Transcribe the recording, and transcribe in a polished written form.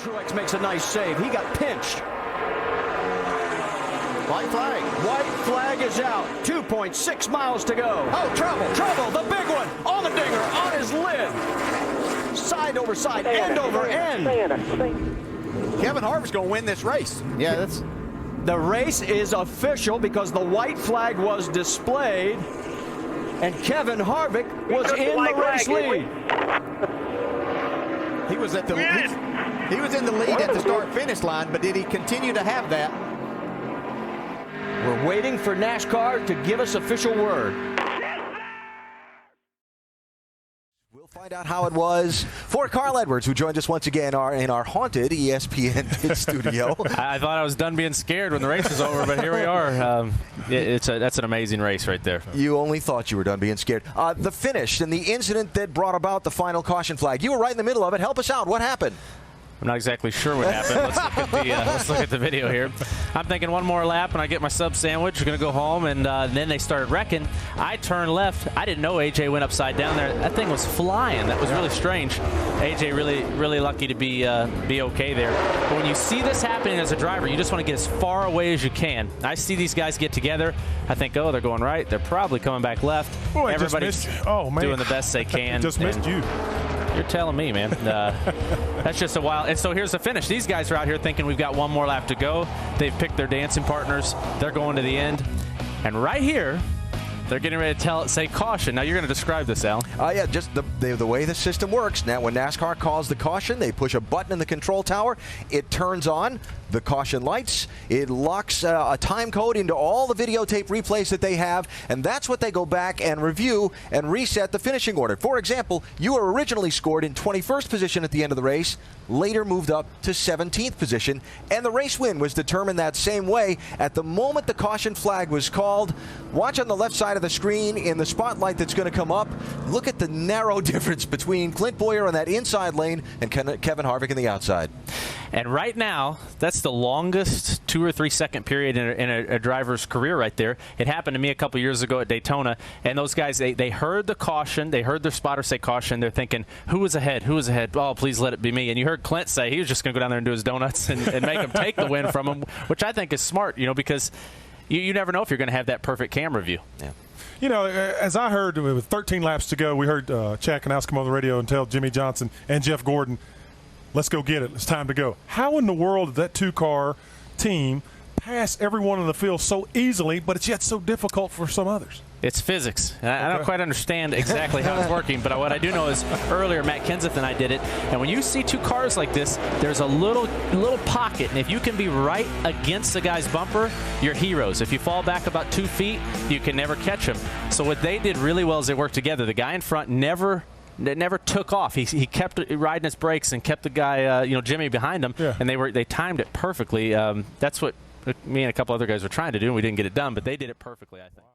Truex makes a nice save. He got pinched. White flag. White flag is out. 2.6 miles to go. Oh, trouble. Trouble. The big one. Allmendinger on his lid. Side over side. End over end. Kevin Harvick's going to win this race. Yeah, that's... The race is official because the white flag was displayed, and Kevin Harvick was in the race lead. He was at the he was in the lead at the start-finish line, but did he continue to have that? We're waiting for NASCAR to give us official word. We'll find out how it was for Carl Edwards, who joined us once again in our haunted ESPN pit studio. I thought I was done being scared when the race was over, but here we are. That's an amazing race right there. You only thought you were done being scared. The finish and the incident that brought about the final caution flag. You were right in the middle of it. Help us out. What happened? I'm not exactly sure what happened. Let's look at the video here. I'm thinking one more lap and I get my sub sandwich. We're going to go home, and then they started wrecking. I turned left. I didn't know AJ went upside down there. That thing was flying. That was really strange. AJ really lucky to be okay there. But when you see this happening as a driver, you just want to get as far away as you can. I see these guys get together. I think, oh, they're going right. They're probably coming back left. Boy, everybody's doing the best they can. Just missed you. You're telling me, man. That's just a wild. And so here's the finish. These guys are out here thinking we've got one more lap to go. They've picked their dancing partners. They're going to the end. And right here, they're getting ready to say caution. Now, you're going to describe this, Al. Yeah, just the way the system works. Now, when NASCAR calls the caution, they push a button in the control tower. It turns on the caution lights. It locks a time code into all the videotape replays that they have, and that's what they go back and review and reset the finishing order. For example, you were originally scored in 21st position at the end of the race, later moved up to 17th position, and the race win was determined that same way. At the moment the caution flag was called, watch on the left side of the screen in the spotlight that's going to come up. Look at the narrow difference between Clint Boyer on that inside lane and Kevin Harvick in the outside. And right now, that's the longest 2 or 3 second period in a driver's career right there. It happened to me a couple years ago at Daytona, and those guys, they heard the caution. They heard their spotter say caution. They're thinking, who was ahead? Who was ahead? Oh, please let it be me. And you heard Clint say he was just going to go down there and do his donuts and make him take the win from him, which I think is smart, because you never know if you're going to have that perfect camera view. Yeah. As I heard, with 13 laps to go, we heard Chad Kanowski come on the radio and tell Jimmy Johnson and Jeff Gordon, let's go get it. It's time to go. How in the world did that two-car team pass everyone in the field so easily, but it's yet so difficult for some others? It's physics. I don't quite understand exactly how it's working, but what I do know is earlier Matt Kenseth and I did it, and when you see two cars like this, there's a little pocket, and if you can be right against the guy's bumper, you're heroes. If you fall back about 2 feet, you can never catch him. So what they did really well is they worked together. The guy in front never took off. He kept riding his brakes and kept the guy, Jimmy, behind him, and they timed it perfectly. That's what me and a couple other guys were trying to do, and we didn't get it done, but they did it perfectly, I think.